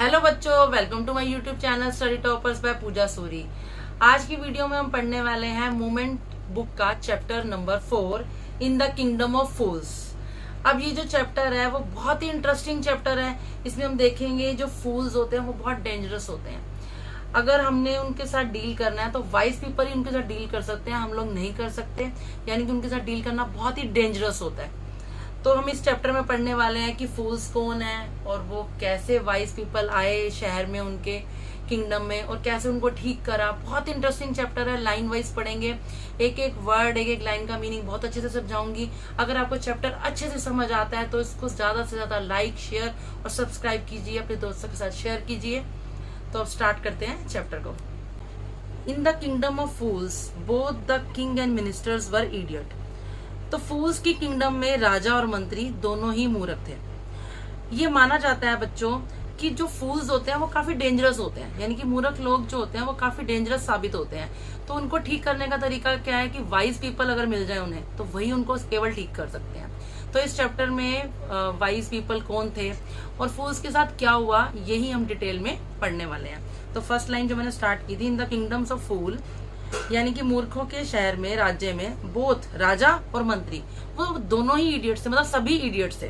Hello बच्चों, welcome to my YouTube channel study toppers by Pooja Suri. आज की वीडियो में हम पढ़ने वाले हैं मूमेंट बुक का chapter number 4 in the kingdom of fools. अब ये जो चैप्टर है वो बहुत ही इंटरेस्टिंग चैप्टर है। इसमें हम देखेंगे जो फूल्स होते हैं वो बहुत डेंजरस होते हैं। अगर हमने उनके साथ डील करना है तो वाइज पीपल ही उनके साथ डील कर सकते हैं, हम लोग नहीं कर सकते। यानी कि उनके साथ डील करना बहुत ही डेंजरस होता है। तो हम इस चैप्टर में पढ़ने वाले हैं कि फूल्स कौन है और वो कैसे वाइज पीपल आए शहर में, उनके किंगडम में, और कैसे उनको ठीक करा। बहुत इंटरेस्टिंग चैप्टर है, लाइन वाइज पढ़ेंगे, एक एक वर्ड, एक एक लाइन का मीनिंग बहुत अच्छे से समझाऊंगी। अगर आपको चैप्टर अच्छे से समझ आता है तो इसको ज्यादा से ज्यादा लाइक, शेयर और सब्सक्राइब कीजिए, अपने दोस्तों के साथ शेयर कीजिए। तो अब स्टार्ट करते हैं चैप्टर को। इन the kingdom of fools both the king and ministers were idiot. तो फूल्स की किंगडम में राजा और मंत्री दोनों ही मूर्ख थे। ये माना जाता है बच्चों कि जो फूल्स होते हैं वो काफी डेंजरस होते हैं, यानी कि मूर्ख लोग जो होते हैं वो काफी डेंजरस साबित होते हैं। तो उनको ठीक करने का तरीका क्या है कि वाइज पीपल अगर मिल जाए उन्हें तो वही उनको केवल ठीक कर सकते हैं। तो इस चैप्टर में वाइज पीपल कौन थे और फूल्स के साथ क्या हुआ, यही हम डिटेल में पढ़ने वाले हैं। तो फर्स्ट लाइन जो मैंने स्टार्ट की थी, इन द किंगडम्स ऑफ फूल, यानी कि मूर्खों के शहर में, राज्य में, बोथ राजा और मंत्री वो दोनों ही इडियट्स थे, मतलब सभी इडियट्स थे।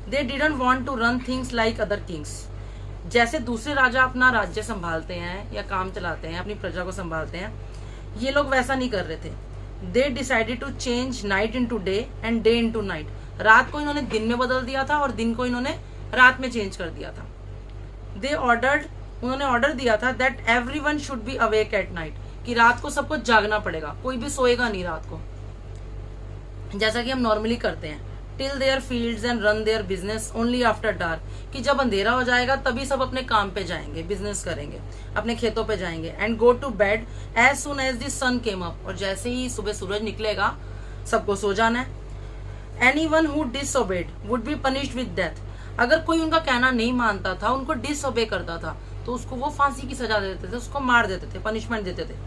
They didn't want to run things like other kings. जैसे दूसरे राजा अपना राज्य संभालते हैं या काम चलाते हैं, अपनी प्रजा को संभालते हैं, ये लोग वैसा नहीं कर रहे थे। They decided to change night into day and day into night. रात को इन्होंने दिन में बदल दिया था और दिन को इन्होंने रात में चेंज कर दिया था। उन्होंने ऑर्डर दिया था that everyone should be awake at night, कि रात को सबको जागना पड़ेगा, कोई भी सोएगा नहीं रात को, जैसा कि हम नॉर्मली करते हैं। Till there fields and run their business only after dark, कि जब अंधेरा हो जाएगा तभी सब अपने काम पे जाएंगे, बिजनेस करेंगे, अपने खेतों पे जाएंगे। And go to bed as soon as the sun came up, और जैसे ही सुबह सूरज निकलेगा सबको सो जाना है। Anyone who disobeyed would be punished with death. अगर कोई उनका कहना नहीं मानता था, उनको डिसओबे करता था, तो उसको वो फांसी की सजा देते थे, उसको मार देते थे, पनिशमेंट देते थे।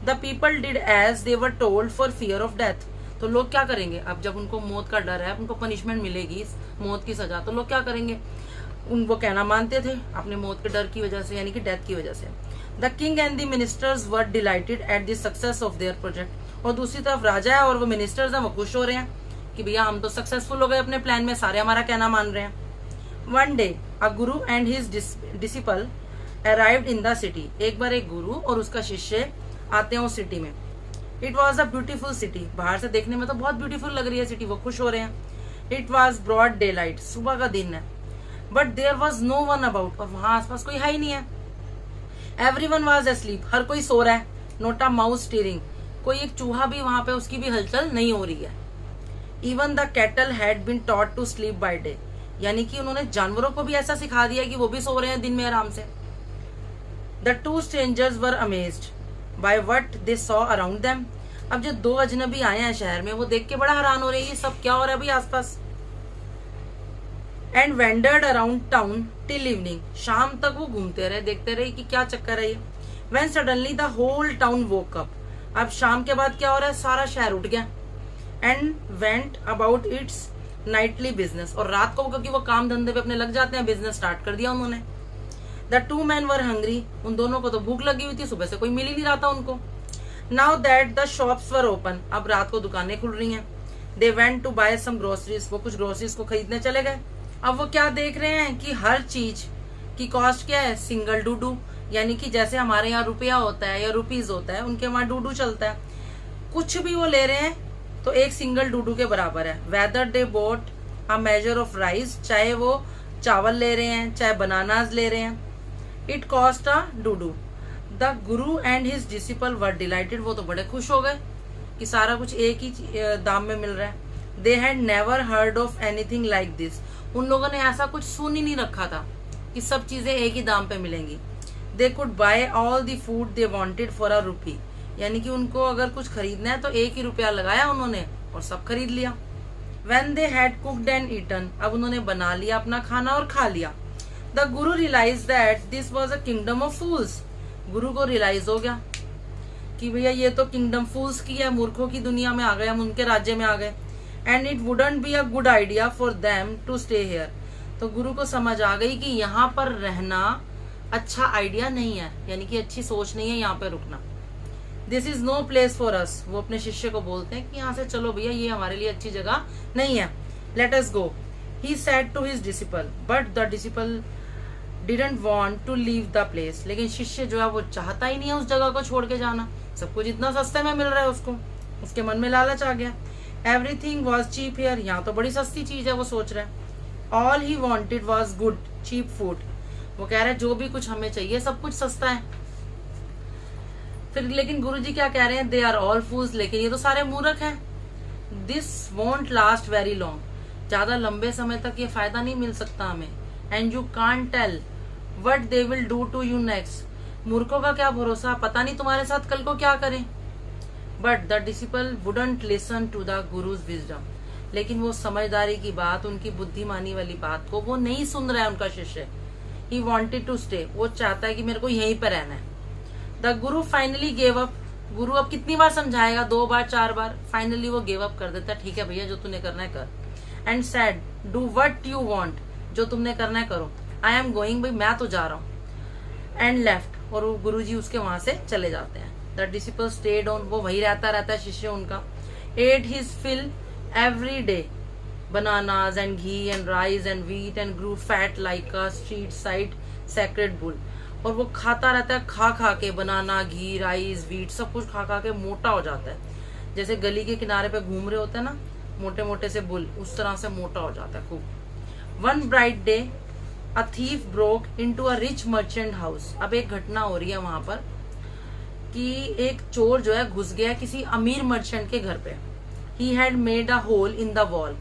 The people did as they were told for fear of death. तो लोग क्या करेंगे, अब जब उनको मौत का डर है, उनको पनिशमेंट मिलेगी, मौत की सजा, तो लोग क्या करेंगे, उनको कहना मानते थे अपने मौत के डर की वजह से, यानी कि डेथ की वजह से। The king and the ministers were dilated at the success of their project. और दूसरी तरफ राजा है और वो मिनिस्टर्स हैं, वो खुश हो रहे हैं कि भैया हम तो सक्सेसफुल हो गए अपने प्लान में, सारे हमारा कहना मान रहे हैं। One day a Guru and his disciple arrived in the city. एक बार एक गुरु और उसका शिष्य आते हैं उस सिटी में। It was a beautiful city. बाहर से देखने में तो बहुत ब्यूटीफुल लग रही है सिटी, वो खुश हो रहे हैं। It was broad daylight, सुबह का दिन है। But there was no one about, और वहां आसपास कोई है ही नहीं है। एवरी वन वॉज एस्लीप, हर कोई सो रहा है। नोट अ माउस स्टीरिंग, कोई एक चूहा भी वहां पे, उसकी भी हलचल नहीं हो रही है। Even the cattle had been taught to sleep by day, यानी कि उन्होंने जानवरों को भी ऐसा सिखा दिया कि वो भी सो रहे हैं दिन में आराम से। The two strangers were amazed by what they saw around them। अब जो दो अजनबी आए हैं शहर में, वो देख के बड़ा हैरान हो रहे हैं, ये सब क्या हो रहा है अभी आसपास। And wondered around town till evening, शाम तक वो घूमते रहे, देखते रहे कि क्या चक्कर है ये। When suddenly the whole town woke up, अब शाम के बाद क्या हो रहा है, सारा शहर उठ गया। And went about it's Knightley business, और रात को क्योंकि वो काम धंधे पे अपने लग जाते हैं, बिजनेस स्टार्ट कर दिया उन्होंने। The two man were hungry, उन दोनों को तो भूख लगी हुई थी, सुबह से कोई मिल ही नहीं रहा था उनको। Now that the shops were open, अब रात को दुकानें खुल रही हैं। They went to buy some groceries, वो कुछ ग्रोसरीज को खरीदने चले गए। अब वो क्या देख रहे हैं कि हर चीज की कॉस्ट क्या है, सिंगल डूडू, यानी कि जैसे हमारे यहाँ रुपया होता है या रुपीज होता है, उनके वहां डूडू चलता है। कुछ भी वो ले रहे हैं तो एक सिंगल डूडू के बराबर है। Whether they both a measure of rice, चाहे वो चावल ले रहे हैं चाहे बनानाज ले रहे हैं। It cost a duddu. The guru and his disciple were delighted, वो तो बड़े खुश हो गए कि सारा कुछ एक ही दाम में मिल रहा है। They had never heard of anything like this, उन लोगों ने ऐसा कुछ सुन ही नहीं रखा था कि सब चीजें एक ही दाम पे मिलेंगी। They could buy all the food they wanted for a rupee, यानी कि उनको अगर कुछ खरीदना है तो एक ही रुपया लगाया उन्होंने और सब खरीद लिया। When they had cooked and eaten, अब उन्होंने बना लिया अपना खाना और खा लिया। The Guru realized that this was a kingdom of fools, गुरु को रियलाइज हो गया कि भैया ये तो किंगडम फूल्स की है, मूर्खों की दुनिया में आ गए, हम उनके राज्य में आ गए। And it wouldn't be a good idea for them to stay here, तो गुरु को समझ आ गई कि यहाँ पर रहना अच्छा आइडिया नहीं है, यानी कि अच्छी सोच नहीं है यहाँ पे रुकना। This is no place for us. वो अपने शिष्य को बोलते हैं कि यहाँ से चलो भैया, ये हमारे लिए अच्छी जगह नहीं है, let us go. He said to his disciple but the disciple didn't want to leave the place. लेकिन शिष्य जो है वो चाहता ही नहीं है उस जगह को छोड़ के जाना, सब कुछ इतना सस्ते में मिल रहा है उसको, उसके मन में लालच आ गया। एवरीथिंग वॉज चीप हियर, यहाँ तो बड़ी सस्ती चीज है, वो सोच रहा है। All he wanted was good cheap food. वो कह रहा है जो भी कुछ हमें चाहिए सब कुछ सस्ता है। फिर लेकिन गुरुजी क्या कह रहे हैं, दे आर ऑल फूल्स, लेकिन ये तो सारे मूर्ख हैं। This won't last very long, ज्यादा लंबे समय तक ये फायदा नहीं मिल सकता हमें। And you can't tell what they will do to you next. मूर्खों का क्या भरोसा, पता नहीं तुम्हारे साथ कल को क्या करें। But the disciple wouldn't listen to the guru's wisdom. लेकिन वो समझदारी की बात, उनकी बुद्धिमानी वाली बात को वो नहीं सुन रहा है उनका शिष्य। ही वॉन्टेड टू स्टे, वो चाहता है कि मेरे को यहीं पर रहना है। The Guru finally gave up. गुरु अब कितनी बार समझाएगा, 2 बार 4 बार, फाइनली वो गेव अप कर देता है। ठीक है भैया, जो तूने करना है कर। And sad do what you want, जो तुमने करना है करो। आई एम गोइंग, भाई मैं तो जा रहा हूँ। एंड लेफ्ट, और वो गुरुजी उसके वहां से चले जाते हैं। द डिसिपल स्टेड ऑन, वो वही रहता है शिष्य उनका। Ate his fill every day, bananas and ghee and rice and wheat and grew fat like a street side sacred bull। और वो खाता रहता है, खा खा के, बनाना, घी, राइस, व्हीट, सब कुछ खा खा के मोटा हो जाता है। जैसे गली के किनारे पे घूम रहे होते हैं ना मोटे मोटे से बुल, उस तरह से मोटा हो जाता है खूब। One bright day a thief broke into a rich merchant house. अब एक घटना हो रही है वहां पर कि एक चोर जो है घुस गया किसी अमीर मर्चेंट के घर पे। He had made a hole in the wall,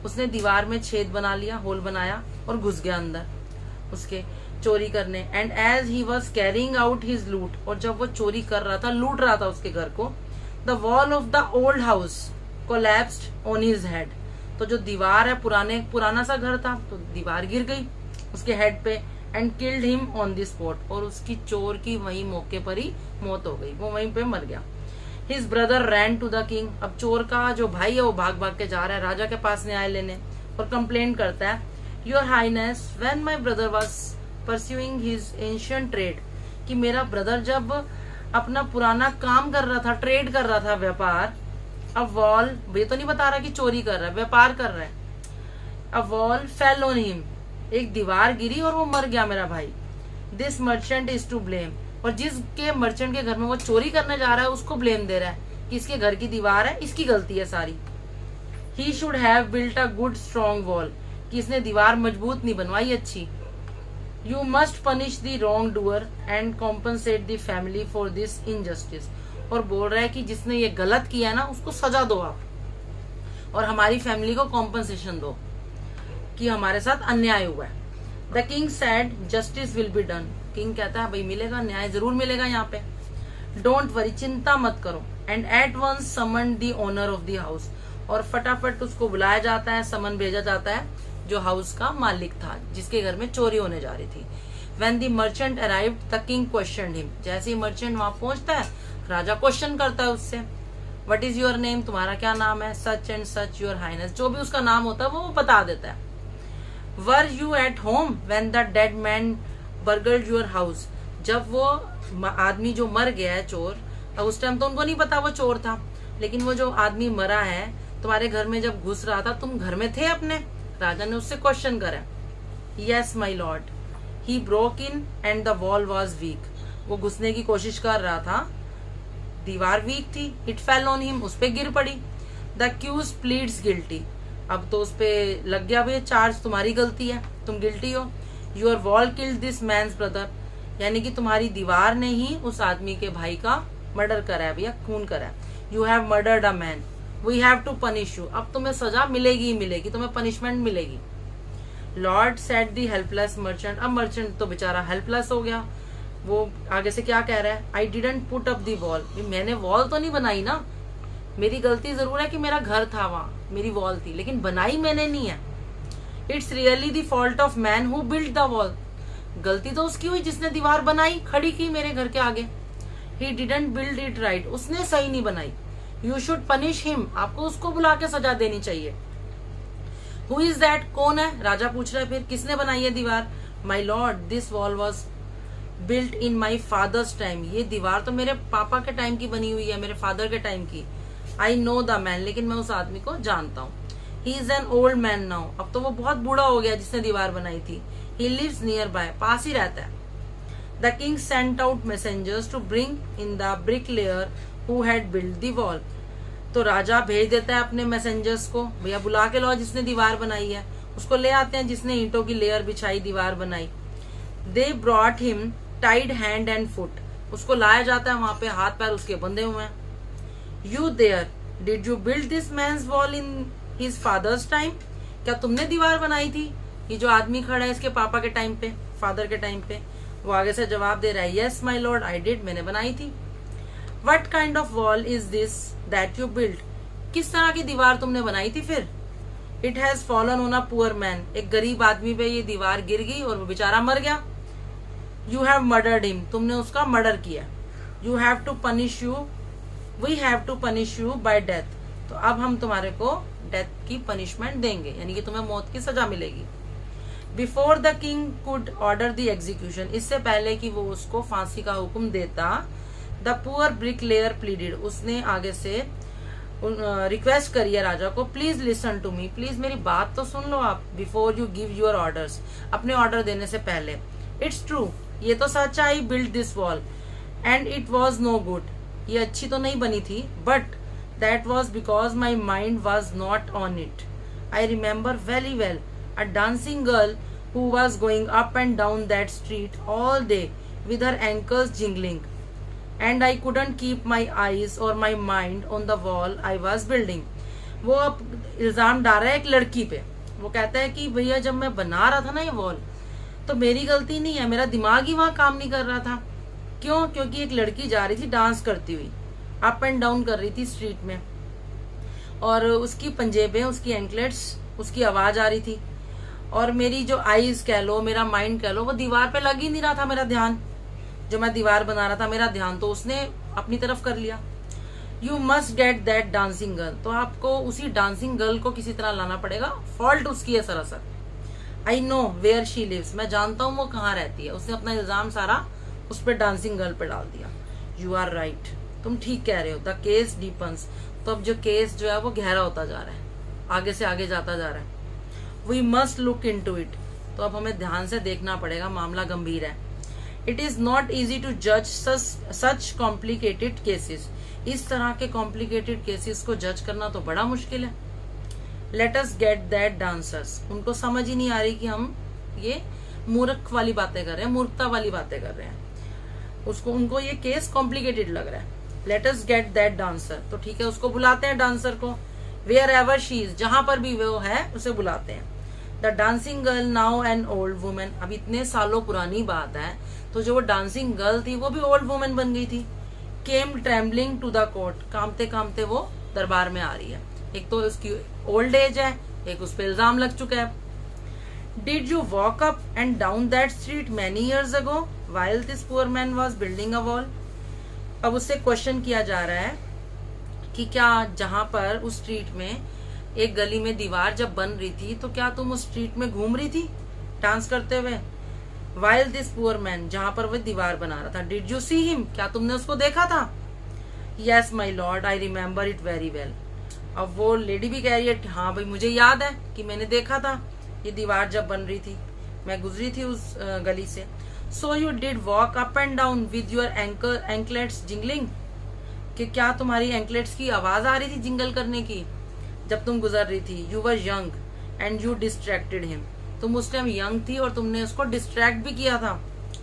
उसने दीवार में छेद बना लिया, होल बनाया और घुस गया अंदर उसके चोरी करने। And as he was carrying out his loot, और जब वो चोरी कर रहा था, लूट रहा था उसके घर को, the wall of the old house collapsed on his head. तो जो दीवार है, पुराना सा घर था, तो दीवार गिर गई उसके हेड पे। And killed him on the spot, और उसकी चोर की वही मौके पर ही मौत हो गई, वो वहीं पे मर गया। His brother ran to the king. अब चोर का जो भाई है वो भाग भाग के जा रहा है राजा के पास न्याय लेने, और कंप्लेन करता है, your highness when my brother was pursuing his ancient trade. कि मेरा ब्रदर जब अपना पुराना काम कर रहा था, ट्रेड कर रहा था, व्यापार, अब वॉल, ये तो नहीं बता रहा कि चोरी कर रहा है, व्यापार कर रहा है। A wall fell on him, एक दीवार गिरी और वो मर गया मेरा भाई। This merchant is to blame, और जिसके मर्चेंट के घर में वो चोरी करने जा रहा है उसको ब्लेम दे रहा है कि इसके घर की दीवार है, इसकी गलती है सारी। He should have built a good strong wall, कि इसने दीवार मजबूत नहीं बनवाई अच्छी। You must punish the wrong doer and compensate the family for this injustice. और बोल रहा है कि जिसने ये गलत किया ना उसको सजा दो आप, और हमारी फैमिली को कॉम्पनसेशन दो कि हमारे साथ अन्याय हुआ है। The king sad justice will be done. King कहता है भाई मिलेगा, न्याय जरूर मिलेगा यहाँ पे। डोंट वरी, चिंता मत करो। And at once summon the owner of the house, और फटाफट उसको बुलाया जाता है, समन भेजा जाता है जो हाउस का मालिक था, जिसके घर में चोरी होने जा रही थी। When the merchant arrived the king questioned him. जैसे ही मर्चेंट वहां पहुंचता है, राजा क्वेश्चन करता है उससे, व्हाट इज योर नेम, तुम्हारा क्या नाम है, such and such your highness, जो भी उसका नाम होता है वो बता देता है। Were you at home when the dead man burgled your house. जब वो आदमी जो मर गया है चोर, उस टाइम तो उनको नहीं पता वो चोर था, लेकिन वो जो आदमी मरा है तुम्हारे घर में जब घुस रहा था, तुम घर में थे अपने? राजा ने उससे क्वेश्चन करा। Yes my lord, he broke in and the wall was weak. वो घुसने की कोशिश कर रहा था, दीवार वीक थी। इट फेल ऑन हिम, उस पे गिर पड़ी। The accused pleads guilty. अब तो उस पे लग गया भाई चार्ज, तुम्हारी गलती है, तुम गिल्टी हो। Your wall killed this man's brother, यानी कि तुम्हारी दीवार ने ही उस आदमी के भाई का मर्डर करा है भैया, खून करा है। You have murdered a man, we have to punish you. अब तुम्हें सजा मिलेगी ही मिलेगी, तुम्हें पनिशमेंट मिलेगी। Lord said the helpless merchant. अब मर्चेंट तो बेचारा हेल्पलेस हो गया। वो आगे से क्या कह रहा है, I didn't put up the wall. मैंने वॉल तो नहीं बनाई ना, मेरी गलती जरूर है कि मेरा घर था वहां, मेरी वॉल थी, लेकिन बनाई मैंने नहीं है। It's really the fault of man who build the wall. गलती तो उसकी हुई जिसने दीवार बनाई, खड़ी की मेरे घर के आगे। He didn't build it right, उसने सही नहीं बनाई। यू शुड पनिश हिम, आपको उसको बुला के सजा देनी चाहिए। हु इज दैट, कौन है, राजा पूछ रहा है। फिर किसने बनाई है दीवार? My lord this wall was built in my father's time, ये दीवार तो मेरे पापा के टाइम की बनी हुई है, मेरे फादर के टाइम की। आई नो द मैन, लेकिन मैं उस आदमी को जानता हूँ। He is an old man now, अब तो वो बहुत बूढ़ा हो गया जिसने दीवार बनाई थी। ही लिव्स नियर बाय, पास ही रहता है। The king sent out messengers to bring in the bricklayer who had built the wall, तो राजा भेज देता है अपने मैसेंजर्स को, भैया बुला के लाओ जिसने दीवार बनाई है। उसको ले आते हैं जिसने ईंटों की लेयर बिछाई, दीवार बनाई। They brought him tied hand and foot, उसको लाया जाता है, वहां पे हाथ पैर उसके बंधे हुए हैं। You there, did you build this man's wall in his father's time, क्या तुमने दीवार बनाई थी? ये जो आदमी खड़ा है इसके पापा के टाइम पे, फादर के टाइम पे। वो आगे से जवाब दे रहा है, yes my lord I did, मैंने बनाई थी। What kind of wall is this that you build, किस तरह की दीवार तुमने बनाई थी फिर? It has fallen on a poor man, एक गरीब आदमी पे ये दीवार गिर गई और वो बेचारा मर गया। यू हैव मर्डर्ड हिम, तुमने उसका मर्डर किया। You have to punish you, we have to punish you by death, तो अब हम तुम्हारे को डेथ की पनिशमेंट देंगे, यानी कि तुम्हें मौत की सजा मिलेगी। Before the king could order the execution, इससे पहले कि वो उसको फांसी का हुक्म देता, द पुअर ब्रिकलेयर प्लीडेड, उसने आगे से रिक्वेस्ट करी है राजा को, please listen to me, please मेरी बात तो सुन लो आप, before you give your orders, अपने ऑर्डर देने से पहले। इट्स ट्रू, ये तो सच है, I build this wall and it was no good, ये अच्छी तो नहीं बनी थी, but that was because my mind was not on it. I remember very well a dancing girl who was going up and down that street all day with her ankles jingling, and I couldn't keep my eyes or my mind on the wall I was building. वो अब इल्जाम डाल रहा है एक लड़की पे। वो कहता है कि भैया जब मैं बना रहा था ना ये वॉल, तो मेरी गलती नहीं है, मेरा दिमाग ही वहां काम नहीं कर रहा था। क्यों? क्योंकि एक लड़की जा रही थी डांस करती हुई, अप एंड डाउन कर रही थी स्ट्रीट में, और उसकी पंजेबें, उसकी एंकलेट्स, उसकी आवाज आ रही थी, और मेरी जो आईज कह लो, मेरा माइंड कह लो, वो दीवार पे लग ही नहीं रहा था। मेरा ध्यान, जो मैं दीवार बना रहा था, मेरा ध्यान तो उसने अपनी तरफ कर लिया। You must get that dancing girl, तो आपको उसी डांसिंग गर्ल को किसी तरह लाना पड़ेगा, फॉल्ट उसकी है सरासर। I know where she lives, मैं जानता हूँ वो कहाँ रहती है। उसने अपना इल्जाम सारा उस पर डांसिंग गर्ल पे डाल दिया। यू आर राइट, तुम ठीक कह रहे हो। द केस डीपन्स, तो अब जो केस जो है वो गहरा होता जा रहा है, आगे से आगे जाता जा रहा है। We must look into it, तो अब हमें ध्यान से देखना पड़ेगा, मामला गंभीर है। It is not easy to जज सच कॉम्प्लिकेटेड केसेस, इस तरह के कॉम्प्लिकेटेड केसेस को जज करना तो बड़ा मुश्किल है। Let us get that dancers, उनको समझ ही नहीं आ रही कि हम ये मूर्ख वाली बातें कर रहे हैं, मूर्खता वाली बातें कर रहे हैं। उसको, उनको ये केस कॉम्प्लिकेटेड लग रहा है। Let us get that dancer, तो ठीक है, उसको बुलाते हैं डांसर को। वेयर एवर शी इज, जहां पर भी वो है उसे बुलाते हैं। The dancing girl now an old women, अब इतने सालों पुरानी बात है, तो जो वो डांसिंग गर्ल थी वो भी ओल्ड वुमेन बन गई थी। केम ट्रेम्बलिंग टू द कोर्ट, कामते कामते वो दरबार में आ रही है। एक तो उसकी ओल्ड एज है, एक उस पर इल्जाम लग चुका है। Did you walk up and down that street many years ago while this poor man was building a wall. अब उससे क्वेश्चन किया जा रहा है कि क्या जहां पर उस स्ट्रीट में एक गली में दीवार जब बन रही थी, तो क्या तुम उस स्ट्रीट में घूम रही थी डांस करते हुए? While this poor man, जहां पर वो दीवार बना रहा था। Did you see him, क्या तुमने उसको देखा था? Yes my lord, I remember it very well. अब वो लेडी भी कह रही है कि हाँ भाई मुझे याद है कि मैंने देखा था ये दीवार जब बन रही थी, मैं गुजरी थी उस गली से। So you did walk up and down with your anklets jingling, कि क्या तुम्हारी एंकलेट्स की आवाज आ रही थी जिंगल करने की जब तुम गुजर रही थी? You were young and you distracted him, तुम उस टाइम यंग थी और तुमने उसको डिस्ट्रैक्ट भी किया था,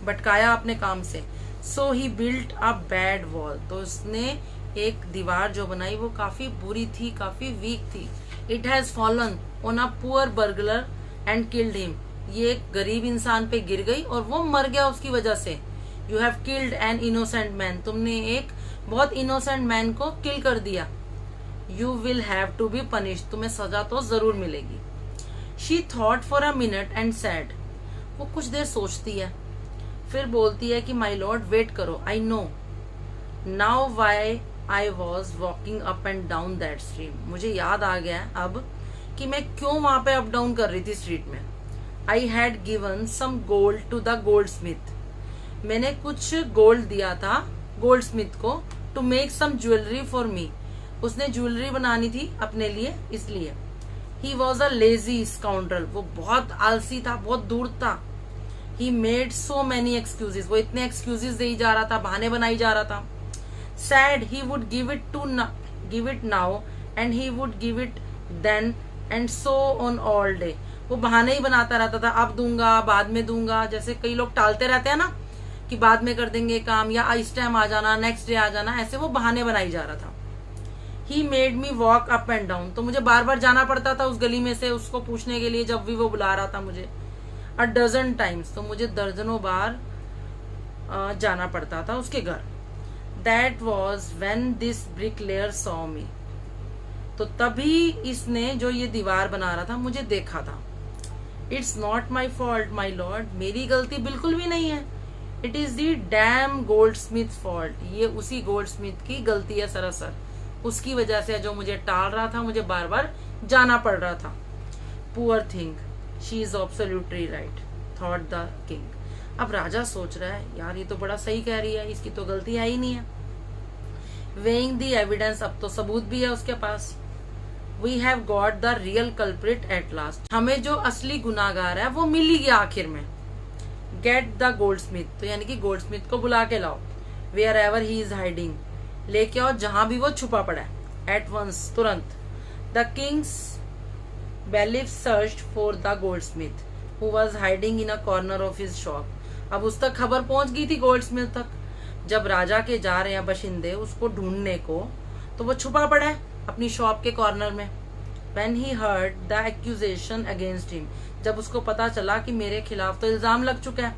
भटकाया अपने काम से। सो ही बिल्ट अ बैड वॉल, तो उसने एक दीवार जो बनाई वो काफी बुरी थी, काफी वीक थी। It has fallen on a poor burglar and killed him, ये एक गरीब इंसान पे गिर गई और वो मर गया उसकी वजह से। You have killed an innocent man, तुमने एक बहुत इनोसेंट मैन को किल कर दिया। You will have to be punished, तुम्हें सजा तो जरूर मिलेगी। She thought for a minute and said, वो कुछ देर सोचती है, फिर बोलती है कि my lord wait करो, I know now why I was walking up and down that stream, मुझे याद आ गया अब कि मैं क्यों वहां पे अप डाउन कर रही थी स्ट्रीट में। I had given some gold to the goldsmith, मैंने कुछ गोल्ड दिया था गोल्ड स्मिथ को, to make some jewellery for me, उसने ज्वेलरी बनानी थी अपने लिए इसलिए। He was a lazy scoundrel, वो बहुत आलसी था, बहुत दूर था। He made so many excuses, वो इतने एक्सक्यूजेस दे ही जा रहा था, बहाने बनाई जा रहा था। Said he would give it now and he would give it then and so on all day, वो बहाने ही बनाता रहता था, अब दूंगा बाद में दूंगा, जैसे कई लोग टालते रहते हैं ना कि बाद में कर देंगे काम, या इस टाइम आ जाना, नेक्स्ट डे आ जाना, ऐसे वो बहाने बनाई जा रहा था। He made me walk up and down, तो मुझे बार बार जाना पड़ता था उस गली में से उसको पूछने के लिए जब भी वो बुला रहा था मुझे। अ डजन टाइम्स, तो मुझे दर्जनों बार जाना पड़ता था उसके घर। That was when this bricklayer saw me, तो तभी इसने जो ये दीवार बना रहा था मुझे देखा था। It's not my fault my lord, मेरी गलती बिल्कुल भी नहीं है। It is the dam gold Smith fault, ये उसी गोल्ड स्मिथ की गलती है सरासर, उसकी वजह से जो मुझे टाल रहा था, मुझे बार बार जाना पड़ रहा था। Poor thing, she is absolutely right, thought the king. अब राजा सोच रहा है यार ये तो बड़ा सही कह रही है, इसकी तो गलती है ही नहीं है। वेइंग द एविडेंस, अब तो सबूत भी है उसके पास। We have got the real culprit at last, हमें जो असली गुनाहगार है वो मिल ही गया आखिर में। गेट द गोल्ड स्मिथ, तो यानी कि गोल्ड स्मिथ को बुला के लाओ। Wherever he is hiding, लेके आओ जहां भी वो छुपा पड़ा है। एट वंस, तुरंत। The king's bailiff searched for the goldsmith who was hiding in a corner of his shop, अब उस तक खबर पहुंच गई थी गोल्डस्मिथ तक, जब राजा के जा रहे हैं बशिंदे उसको ढूंढने को, तो वो छुपा पड़ा है अपनी शॉप के कॉर्नर में। When he heard the accusation against him, जब उसको पता चला कि मेरे खिलाफ तो इल्जाम लग चुका है।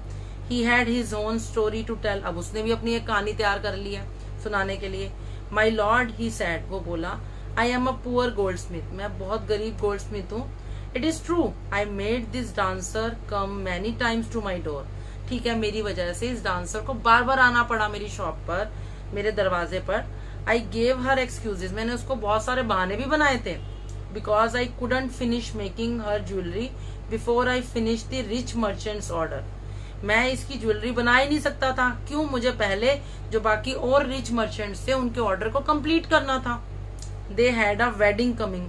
He had his own story to tell, अब उसने भी अपनी एक कहानी तैयार कर ली है सुनाने के लिए। My lord, he said, वो बोला, I am a poor goldsmith, मैं बहुत गरीब गोल्डस्मिथ हूँ। It is true, I made this dancer come many times to my door, ठीक है मेरी वजह से इस डांसर को बार बार आना पड़ा मेरी शॉप पर, मेरे दरवाजे पर। I gave her excuses, मैंने उसको बहुत सारे बहाने भी बनाए थे। Because I couldn't finish making her jewelry before I finished the rich merchant's order, मैं इसकी ज्वेलरी बना ही नहीं सकता था, क्यों, मुझे पहले जो बाकी और रिच मर्चेंट्स थे उनके ऑर्डर को कंप्लीट करना था। They had a wedding coming,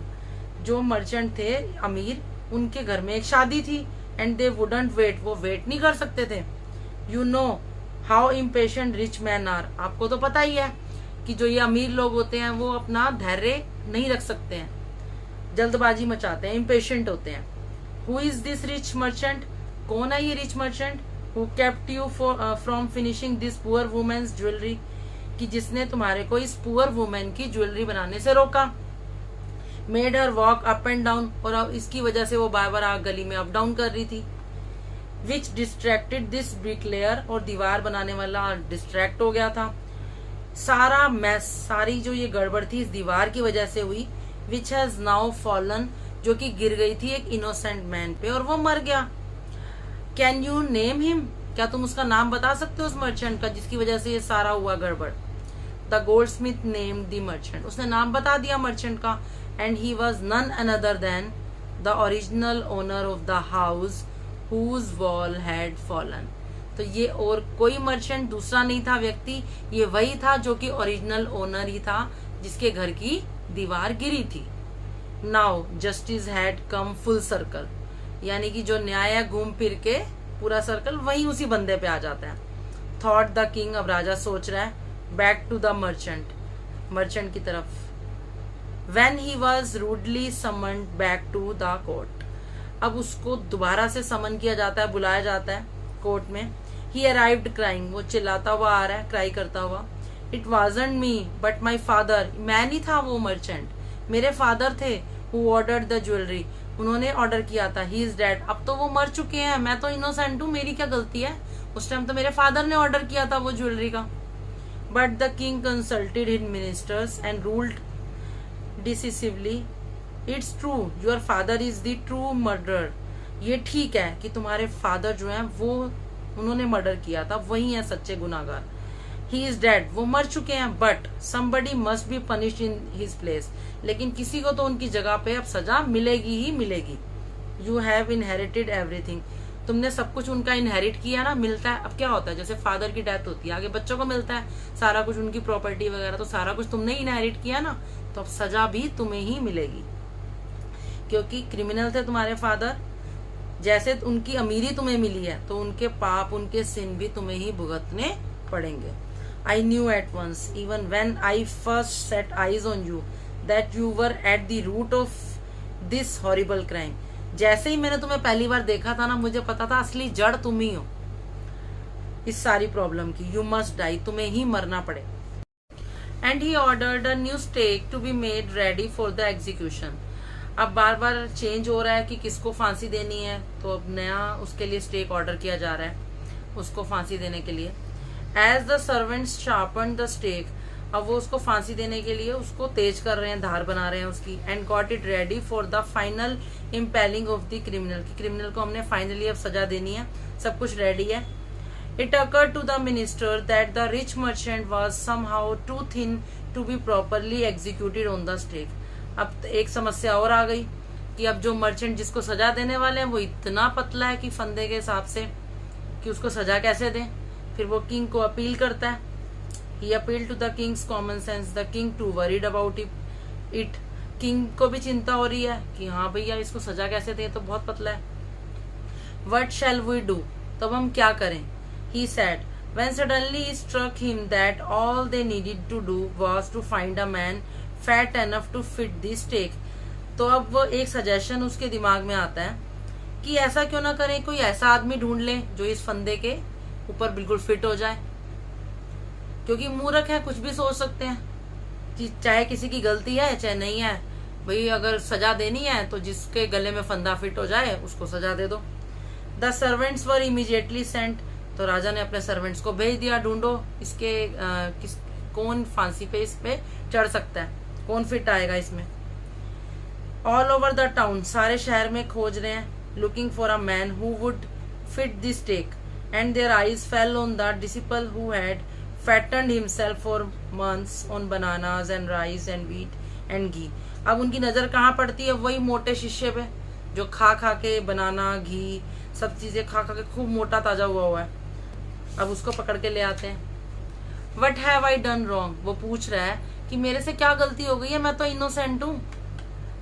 जो मर्चेंट थे अमीर, उनके घर में एक शादी थी। एंड दे वुडंट वेट, वो वेट नहीं कर सकते थे। You know how impatient rich man are, आपको तो पता ही है कि जो ये अमीर लोग होते हैं वो अपना धैर्य नहीं रख सकते हैं, जल्दबाजी मचाते हैं, इम्पेशेंट होते हैं। Who is this rich merchant, कौन है ये rich merchant? Who kept you from finishing this poor woman's jewellery, कि जिसने तुम्हारे को इस पुअर वुमेन की ज्वेलरी बनाने से रोका। Made her walk up and down, और अब इसकी वजह से वो बार बार गली में अप डाउन कर रही थी। विच डिस्ट्रैक्टेड दिस ब्रिकलेयर, और दीवार बनाने वाला डिस्ट्रैक्ट हो गया था। सारा मैस, सारी जो ये गड़बड़ थी इस दीवार की वजह से हुई। विच हैज नाउ फॉलन, जो कि गिर गई थी एक इनोसेंट मैन पे और वो मर गया। कैन यू नेम हिम, क्या तुम उसका नाम बता सकते हो उस मर्चेंट का जिसकी वजह से ये सारा हुआ गड़बड़? The goldsmith named the merchant, उसने नाम बता दिया मर्चेंट का। And he was none another than the original owner of the house whose wall had fallen, तो ये और कोई मर्चेंट दूसरा नहीं था व्यक्ति, ये वही था जो कि ओरिजिनल ओनर ही था जिसके घर की दीवार गिरी थी। Now justice had come full circle, यानी कि जो न्याय है घूम फिर के पूरा सर्कल वही उसी बंदे पे आ जाता है। थॉट द किंग, अब राजा सोच रहा है, back to the merchant, merchant की तरफ। When he was rudely summoned back to the court, अब उसको दोबारा से समन किया जाता है, बुलाया जाता है कोर्ट में। He arrived crying, वो चिल्लाता हुआ आ रहा है, क्राई करता हुआ। It wasn't me but my father, मैं नहीं था वो मर्चेंट, मेरे फादर थे। Who ordered the jewelry, उन्होंने ऑर्डर किया था। He is dead, अब तो वो मर चुके हैं, मैं तो इनोसेंट हूँ, मेरी क्या गलती है, उस टाइम तो मेरे फादर ने ऑर्डर किया था वो ज्वेलरी का। But the king consulted his ministers and ruled decisively, it's true your father is the true murderer, ये ठीक है कि तुम्हारे फादर जो हैं वो उन्होंने मर्डर किया था, वही है सच्चे गुनाहगार। ही इज डेड, वो मर चुके हैं, but somebody must be punished in his place, लेकिन किसी को तो उनकी जगह पे अब सजा मिलेगी ही मिलेगी। यू हैव इनहेरिटेड एवरीथिंग, तुमने सब कुछ उनका इनहेरिट किया ना, मिलता है। अब क्या होता है, जैसे फादर की डेथ होती है, आगे बच्चों को मिलता है सारा कुछ, उनकी प्रॉपर्टी वगैरह, तो सारा कुछ तुमने ही इनहेरिट किया ना, तो अब सजा भी तुम्हें ही मिलेगी, क्योंकि क्रिमिनल थे तुम्हारे फादर। जैसे उनकी अमीरी तुम्हें मिली है, तो उनके पाप, उनके सिन भी तुम्हें ही भुगतने पड़ेंगे। I knew at once even when I first set eyes on you that you were at the root of this horrible crime, जैसे ही मैंने तुम्हें पहली बार देखा था ना, मुझे पता था असली जड़ तुम ही हो इस सारी प्रॉब्लम की। यू मस्ट डाई, तुम्हें ही मरना पड़े। And he ordered a new stake to be made ready for the execution, अब बार बार चेंज हो रहा है कि किसको फांसी देनी है, तो अब नया उसके लिए स्टेक ऑर्डर किया जा रहा है उसको फांसी देने के लिए। As the servants sharpen the stake, अब वो उसको फांसी देने के लिए उसको तेज कर रहे हैं, धार बना रहे हैं उसकी। And got it ready for the final impelling of the criminal, की क्रिमिनल को हमने फाइनली अब सजा देनी है, सब कुछ रेडी है। It occurred to the minister that the rich merchant was somehow too thin to be properly executed on the stake. अब एक समस्या और आ गई कि अब जो मर्चेंट जिसको सजा देने वाले हैं वो इतना पतला है कि फंदे के हिसाब से, कि उसको सजा कैसे दें। फिर वो किंग को अपील करता है। He appeal to the king's common sense, the king too worried about it, king को भी चिंता हो रही है कि हाँ भैया इसको सजा कैसे दें, तो बहुत पतला है। वट शैल वी डू, तब हम क्या करें। He said when suddenly struck him that all they needed to do was to find a man fat enough to fit the stake, तो अब वो एक सजेशन उसके दिमाग में आता है कि ऐसा क्यों ना करें, कोई ऐसा आदमी ढूंढ ले जो इस फंदे के ऊपर बिल्कुल फिट हो जाए, क्योंकि मूर्ख है, कुछ भी सोच सकते हैं कि चाहे किसी की गलती है चाहे नहीं है, भाई अगर सजा देनी है तो जिसके गले में फंदा फिट हो जाए उसको सजा दे दो। The servants were immediately sent, तो राजा ने अपने सर्वेंट्स को भेज दिया, ढूंढो इसके कौन फांसी पे इस पे चढ़ सकता है, कौन फिट आएगा इसमें। ऑल ओवर द टाउन, सारे शहर में खोज रहे हैं, looking for a man who would fit this stake, and their eyes fell on the disciple who had fattened himself for months on bananas and rice and wheat and ghee। अब उनकी नजर कहाँ पड़ती है, वही मोटे शिष्य पे जो खा खा के बनाना, घी, सब चीजें खा खा के खूब मोटा ताजा हुआ है। अब उसको पकड़ के ले आते हैं। What have I done wrong, वो पूछ रहा है कि मेरे से क्या गलती हो गई है, मैं तो इनोसेंट हूँ।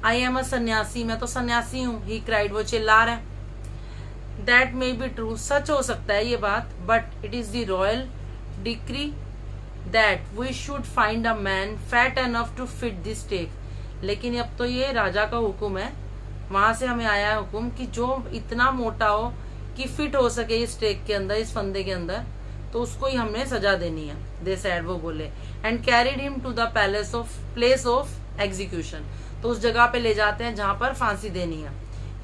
I am a सन्यासी, मैं तो सन्यासी हूँ। He cried, वो चिल्ला रहा है। That may be true, सच हो सकता है ये बात, but it is the royal decree that we should find a man fat enough to fit this stake, लेकिन अब तो ये राजा का हुक्म है, वहां से हमें आया है हुक्म कि जो इतना मोटा हो कि फिट हो सके इस स्टेक के अंदर, इस फंदे के अंदर, तो उसको ही हमने सजा देनी है। दे सैड, वो बोले। And carried him to the place of execution, तो उस जगह पे ले जाते हैं जहां पर फांसी देनी है।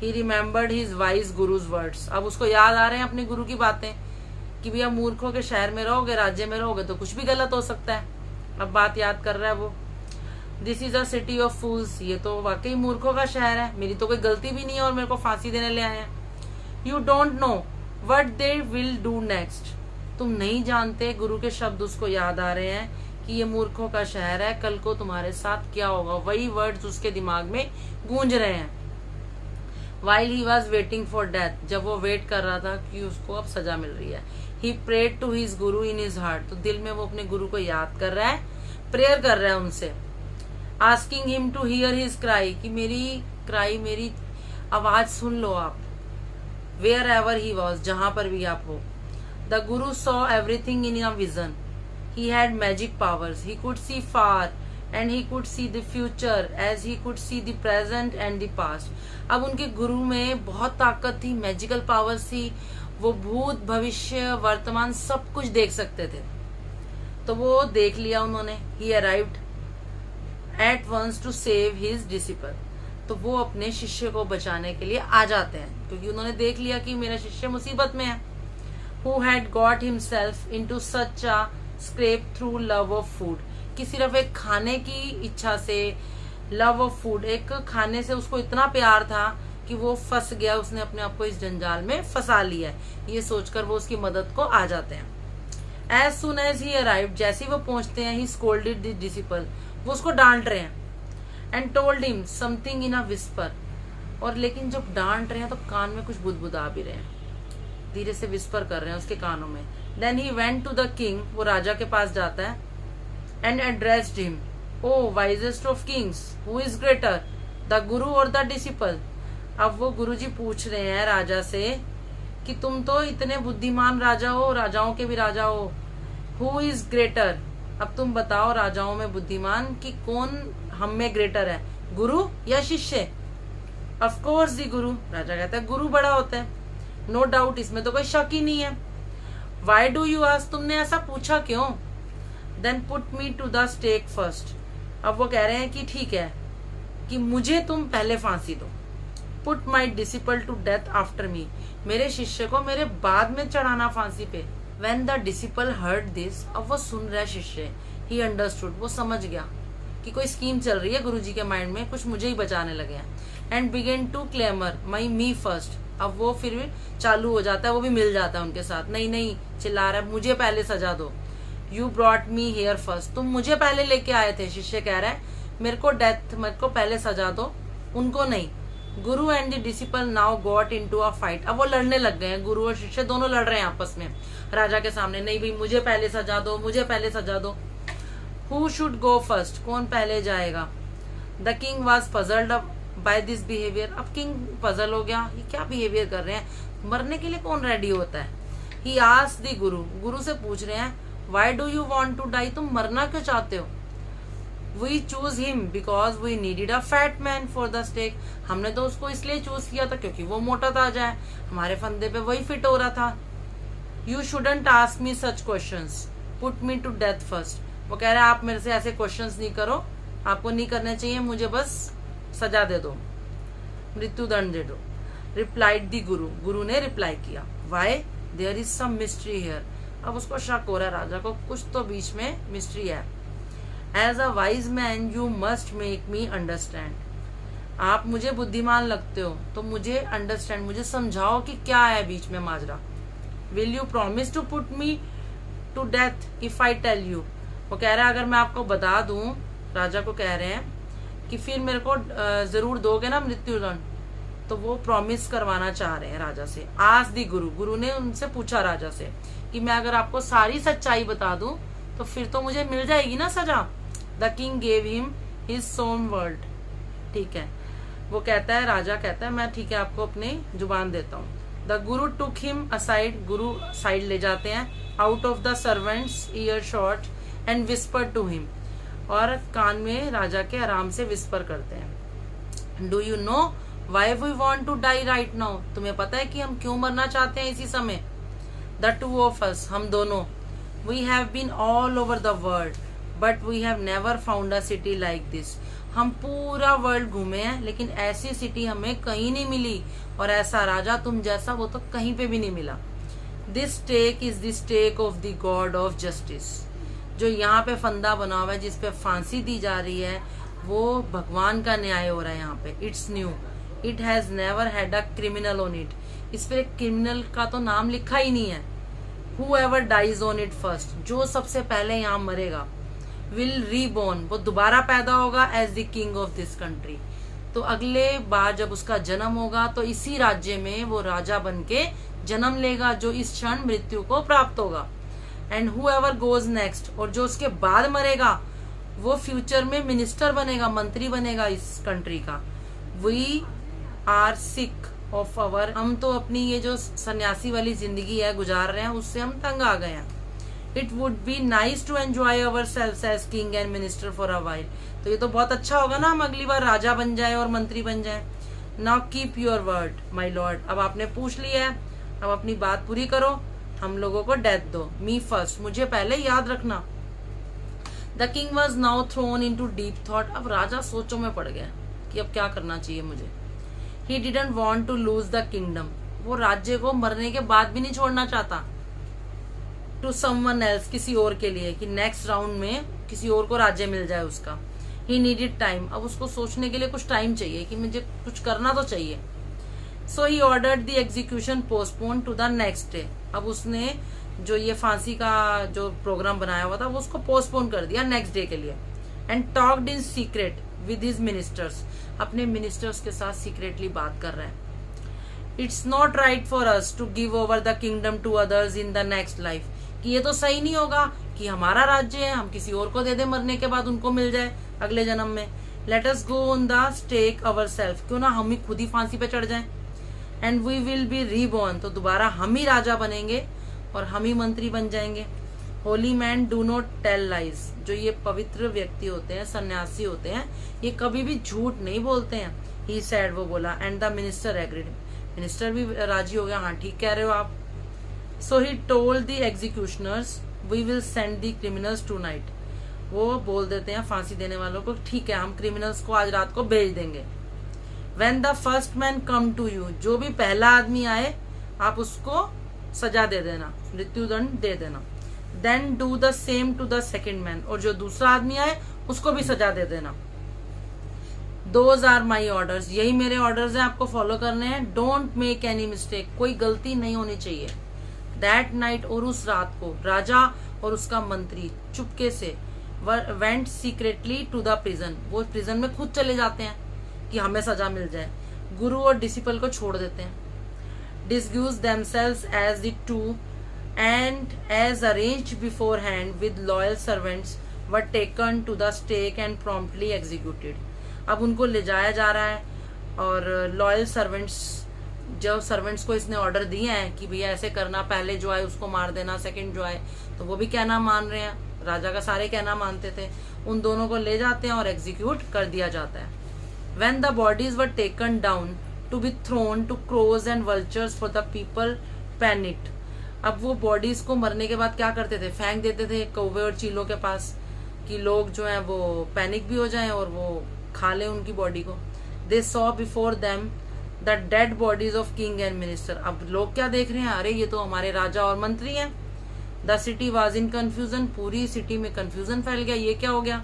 ही remembered his wise gurus words, अब उसको याद आ रहे हैं अपने गुरु की बातें कि भैया मूर्खों के शहर में रहोगे, राज्य में रहोगे तो कुछ भी गलत हो सकता है। अब बात याद कर रहा है वो। This is a city of fools, ये तो वाकई मूर्खों का शहर है, मेरी तो कोई गलती भी नहीं है और मेरे को फांसी देने ले आए हैं। You don't know what they will do next, तुम नहीं जानते, गुरु के शब्द उसको याद आ रहे हैं कि ये मूर्खों का शहर है, कल को तुम्हारे साथ क्या होगा, वही वर्ड्स उसके दिमाग में गूंज रहे हैं। While he was waiting for death, जब वो वेट कर रहा था कि उसको अब सजा मिल रही है। He prayed to his guru in his heart, तो दिल में वो अपने गुरु को याद कर रहा है, प्रेयर कर रहा है उनसे। Asking him to hear his cry, कि मेरी क्राई, मेरी आवाज सुन लो आप। Wherever he was, जहां पर भी आप हो। The guru saw everything in a vision. He had magic powers. He could see far and he could see the future as he could see the present and the past. अब उनके गुरु में बहुत ताकत थी, मैजिकल पावर्स थी, वो भूत भविष्य वर्तमान सब कुछ देख सकते थे। तो वो देख लिया उन्होंने। He arrived at once to save his disciple, तो वो अपने शिष्य को बचाने के लिए आ जाते हैं, क्योंकि उन्होंने देख लिया कि मेरा शिष्य मुसीबत में है। Who had got himself into such a scrape through love of food, कि सिर्फ एक खाने की इच्छा से, लव ऑफ फूड, एक खाने से उसको इतना प्यार था कि वो फंस गया, उसने अपने आप को इस जंजाल में फंसा लिया है। ये सोचकर वो उसकी मदद को आ जाते हैं। As soon as he arrived, जैसे ही वो पहुंचते हैं, ही स्कोल्डेड द डिसिपल, वो उसको डांट रहे हैं, and told him something in a whisper, और लेकिन जब डांट रहे हैं तो कान में कुछ बुदबुदा भी रहे हैं, धीरे से विस्पर कर रहे हैं उसके कानों में। Then he went to the king, वो राजा के पास जाता है, and addressed him, O wisest of kings, who is greater, the guru और द डिसिपल। अब वो गुरुजी पूछ रहे हैं राजा से कि तुम तो इतने बुद्धिमान राजा हो, राजाओं के भी राजा हो, हु इज ग्रेटर, अब तुम बताओ राजाओं में बुद्धिमान कि कौन हम में ग्रेटर है, गुरु या शिष्य। ऑफ कोर्स दी गुरु, राजा कहता है गुरु बड़ा होता है, नो डाउट, इसमें तो कोई शक ही नहीं है। वाई डू यू आस्क, तुमने ऐसा पूछा क्यों। Then put me to the stake first, अब वो कह रहे हैं कि ठीक है कि मुझे तुम पहले फांसी दो, put my disciple to death after me, मेरे शिष्य को मेरे बाद में चढ़ाना फांसी पे। When the disciple heard this, अब वो सुन रहा है शिष्य, ही अंडरस्टूड, वो समझ गया कि कोई स्कीम चल रही है गुरुजी के माइंड में, कुछ मुझे ही बचाने लगे हैं। And began to clamour my me first, अब वो फिर भी चालू हो जाता है, वो भी मिल जाता है उनके साथ, नहीं नहीं चिल्ला रहा है, मुझे पहले सजा दो, you brought me here first, तुम मुझे पहले लेके आए थे। शिष्य कह रहा है मेरे को डेथ, मेरे को पहले सजा दो, उनको नहीं। गुरु and the disciple now got into a fight, अब वो लड़ने लग गए हैं, गुरु और शिष्य दोनों लड़ रहे हैं आपस में राजा के सामने, नहीं भाई मुझे पहले सजा दो, मुझे पहले सजा दो। हु शुड गो फर्स्ट, कौन पहले जाएगा। The king was puzzled by this behaviour, अब किंग पजल हो गया, ये क्या बिहेवियर कर रहे हैं, मरने के लिए कौन रेडी होता है। ही आस्क्ड द गुरु, गुरु से पूछ रहे हैं why do you want to die, तुम मरना क्यों चाहते हो। We choose him because we needed a fat man for the stake, हमने तो उसको इसलिए चूज किया था क्योंकि वो मोटा ताजा है, हमारे फंदे पे वही फिट हो रहा था। You shouldn't ask me such questions, put me to death first, वो कह रहा है आप मेरे से ऐसे क्वेश्चंस नहीं करो, आपको नहीं करने चाहिए, मुझे बस सजा दे दो, मृत्यु दंड दे दो। रिप्लाइड दी गुरु, गुरु ने रिप्लाई किया, why there is some mystery here, अब उसको शक हो रहा है राजा को, कुछ तो बीच में मिस्ट्री है। As a wise man you must make me understand, आप मुझे बुद्धिमान लगते हो तो मुझे अंडरस्टैंड, मुझे समझाओ कि क्या है बीच में माजरा। Will you promise to put me to death if I tell you, वो कह रहा है अगर मैं आपको बता दूं, राजा को कह रहे हैं कि फिर मेरे को जरूर दोगे ना मृत्युदंड, तो वो प्रॉमिस करवाना चाह रहे हैं राजा से। आस्क दी गुरु, गुरु ने उनसे पूछा राजा से कि मैं अगर आपको सारी सच्चाई बता दूं तो फिर तो मुझे मिल जाएगी ना सजा। The king gave him his sworn word, ठीक है, वो कहता है, राजा कहता है मैं ठीक है आपको अपनी जुबान देता हूँ। The guru took him aside, गुरु साइड ले जाते हैं, out of the servants earshot and whisper to him, और कान में राजा के आराम से विस्पर करते हैं। Do you know why we want to die right now, तुम्हें पता है कि हम क्यों मरना चाहते हैं इसी समय। द टू ऑफ अस, हम दोनों, we have been all over the world but we have never found a city like this, हम पूरा वर्ल्ड घूमे हैं लेकिन ऐसी सिटी हमें कहीं नहीं मिली, और ऐसा राजा तुम जैसा वो तो कहीं पे भी नहीं मिला। This stake is the stake of the god of justice, जो यहाँ पे फंदा बना हुआ है जिस पे फांसी दी जा रही है वो भगवान का न्याय हो रहा है यहाँ पे। It's new, it has never had a criminal on it, इस पे क्रिमिनल का तो नाम लिखा ही नहीं है। Whoever dies on it first, जो सबसे पहले यहाँ मरेगा, will reborn, वो दोबारा पैदा होगा as the king of this country, तो अगले बार जब उसका जन्म होगा तो इसी राज्य में वो राजा बन के जन्म लेगा जो इस क्षण मृत्यु को प्राप्त होगा। एंड whoever goes next, और जो उसके बाद मरेगा वो फ्यूचर में मिनिस्टर बनेगा, मंत्री बनेगा इस कंट्री का। We are sick of our, हम तो अपनी ये जो सन्यासी वाली जिंदगी है गुजार रहे हैं उससे हम तंग आ गए हैं। It would be nice to enjoy ourselves as king and minister for a while, तो ये तो बहुत अच्छा होगा ना हम अगली बार राजा बन जाए और मंत्री बन जाए। Now keep your word my lord, अब आपने पूछ लिया है, अब अपनी बात पूरी करो, हम लोगों को डेथ दो। Me first, मुझे पहले याद रखना। The king was now thrown into deep thought, अब राजा सोचों में पड़ गया कि अब क्या करना चाहिए मुझे। He didn't want to lose the kingdom, वो राज्य को मरने के बाद भी नहीं छोड़ना चाहता। To someone else, किसी और के लिए, कि नेक्स्ट राउंड में किसी और को राज्य मिल जाए उसका। He needed time, अब उसको सोचने के लिए कुछ टाइम चाहिए कि मुझे कुछ करना तो चाहिए। So he ordered the execution postponed to the next day, अब उसने जो ये फांसी का जो प्रोग्राम बनाया हुआ था वो उसको पोस्टपोन कर दिया नेक्स्ट डे के लिए। And talked in secret with his ministers, अपने मिनिस्टर्स के साथ सीक्रेटली बात कर रहे हैं। It's not right for us to give over the kingdom to others in the next life, कि ये तो सही नहीं होगा कि हमारा राज्य है हम किसी और को दे दे, मरने के बाद उनको मिल जाए अगले जन्म में। Let us go on the stake ourself, क्यों ना हम ही खुद ही फांसी पे चढ़ जाएं। And we will be reborn, तो दोबारा हम ही राजा बनेंगे और हम ही मंत्री बन जाएंगे। Holy man do not tell lies, जो ये पवित्र व्यक्ति होते हैं, सन्यासी होते हैं, ये कभी भी झूठ नहीं बोलते हैं। ही सैड, वो बोला। And the minister agreed, minister भी राजी हो गया, हाँ ठीक कह रहे हो आप। So he told the executioners we will send the criminals tonight, वो बोल देते हैं फांसी देने वालों को, ठीक है हम क्रिमिनल्स को आज रात को भेज देंगे। When the first man come to you, जो भी पहला आदमी आए आप उसको सजा दे देना, मृत्युदंड दे देना। Then do the same to the second man, और जो दूसरा आदमी आए उसको भी सजा दे देना। Those are my orders, यही मेरे ऑर्डर्स हैं, आपको फॉलो करने हैं। Don't make any mistake, कोई गलती नहीं होनी चाहिए। That night, और उस रात को राजा और उसका मंत्री चुपके से went secretly to the prison, वो प्रिजन में खुद चले जाते हैं कि हमें सजा मिल जाए। गुरु और डिसिपल को छोड़ देते हैं। disguise themselves as the two and as arranged beforehand with loyal servants were taken to the stake and promptly executed, अब उनको ले जाया जा रहा है और लॉयल सर्वेंट्स, जो सर्वेंट्स को इसने ऑर्डर दिए हैं कि भैया ऐसे करना, पहले जो आए उसको मार देना, सेकंड जो आए, तो वो भी कहना मान रहे हैं, राजा का सारे कहना मानते थे। उन दोनों को ले जाते हैं और एग्जीक्यूट कर दिया जाता है। When the bodies were taken down to be thrown to crows and vultures for the people panicked, अब वो बॉडीज को मरने के बाद क्या करते थे, फेंक देते थे कौवे और चीलों के पास, कि लोग जो है वो पैनिक भी हो जाएं और वो खा ले उनकी बॉडी को। They saw before them the dead bodies of king and minister, अब लोग क्या देख रहे हैं, अरे ये तो हमारे राजा और मंत्री हैं। The city was in confusion, पूरी सिटी में कंफ्यूजन फैल गया, ये क्या हो गया।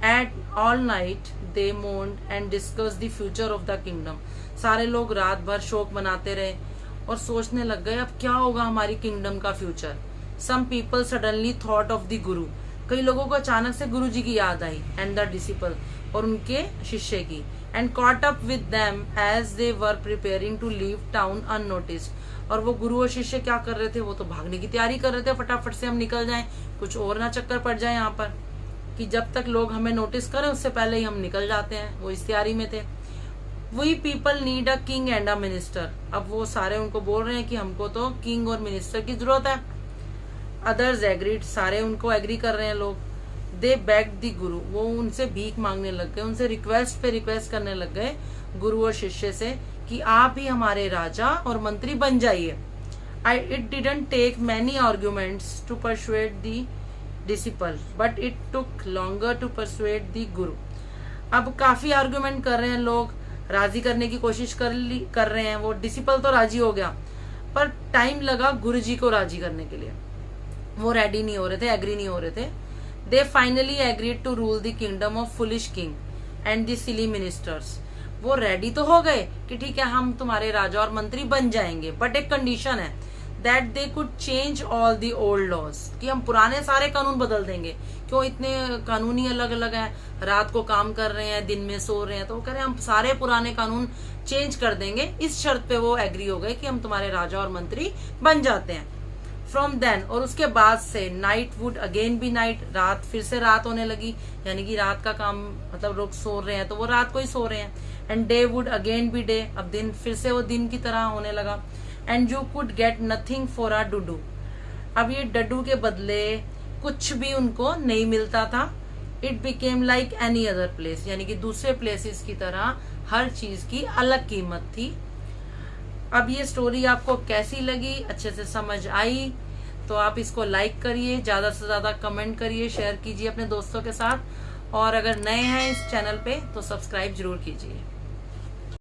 At all night they mourned and discussed the future of the kingdom, सारे लोग रात भर शोक मनाते रहे और सोचने लग गए अब क्या होगा हमारी किंगडम का future. Some people suddenly thought of the guru, कई लोगों को अचानक से गुरु जी की याद आई, and the disciple, और उनके शिष्य की, and caught up with them as they were preparing to leave town unnoticed, और वो गुरु और शिष्य क्या कर रहे थे, वो तो भागने की तैयारी कर रहे थे, फटाफट से हम निकल जाएं, कुछ और ना चक्कर पड़ जाए यहाँ पर, कि जब तक लोग हमें नोटिस करें उससे पहले ही हम निकल जाते हैं, वो इस तैयारी में थे। We people need a king and a minister, अब वो सारे उनको बोल रहे हैं कि हमको तो किंग और मिनिस्टर की जरूरत है। अदर्स एग्रीड, सारे उनको एग्री कर रहे हैं लोग। दे बेग्ड द गुरु, वो उनसे भीख मांगने लग गए, उनसे रिक्वेस्ट पे रिक्वेस्ट करने लग गए गुरु और शिष्य से कि आप ही हमारे राजा और मंत्री बन जाइए। It didn't take many arguments to persuade the disciple but it took longer to persuade the guru, अब काफी आर्ग्यूमेंट कर रहे हैं लोग, राजी करने की कोशिश कर रहे हैं, वो डिसिपल तो राजी हो गया पर टाइम लगा गुरु जी को राजी करने के लिए, वो रेडी नहीं हो रहे थे, एग्री नहीं हो रहे थे। They finally agreed to rule the kingdom of foolish king and the silly ministers, वो रेडी तो हो गए कि ठीक है हम तुम्हारे राजा और मंत्री बन जाएंगे, बट एक कंडीशन है, that they could change all the old laws, कि हम पुराने सारे कानून बदल देंगे, क्यों इतने कानून ही अलग अलग हैं, रात को काम कर रहे हैं दिन में सो रहे हैं, तो वो कह रहे हैं हम सारे पुराने कानून चेंज कर देंगे। इस शर्त पे वो एग्री हो गए कि हम तुम्हारे राजा और मंत्री बन जाते हैं। फ्रॉम देन, और उसके बाद से night would again be night, रात फिर से रात होने लगी, यानी कि रात का काम मतलब लोग सो रहे हैं तो वो रात को ही सो रहे हैं। And day would again be day, अब दिन फिर से वो दिन की तरह होने लगा। And you could get nothing for a duddu, अब ये डड्डू के बदले कुछ भी उनको नहीं मिलता था। It became like any other place, यानी कि दूसरे प्लेसेस की तरह हर चीज की अलग कीमत थी। अब ये स्टोरी आपको कैसी लगी, अच्छे से समझ आई तो आप इसको लाइक करिए, ज्यादा से ज्यादा कमेंट करिए, शेयर कीजिए अपने दोस्तों के साथ, और अगर नए हैं इस चैनल पे तो सब्सक्राइब जरूर कीजिए।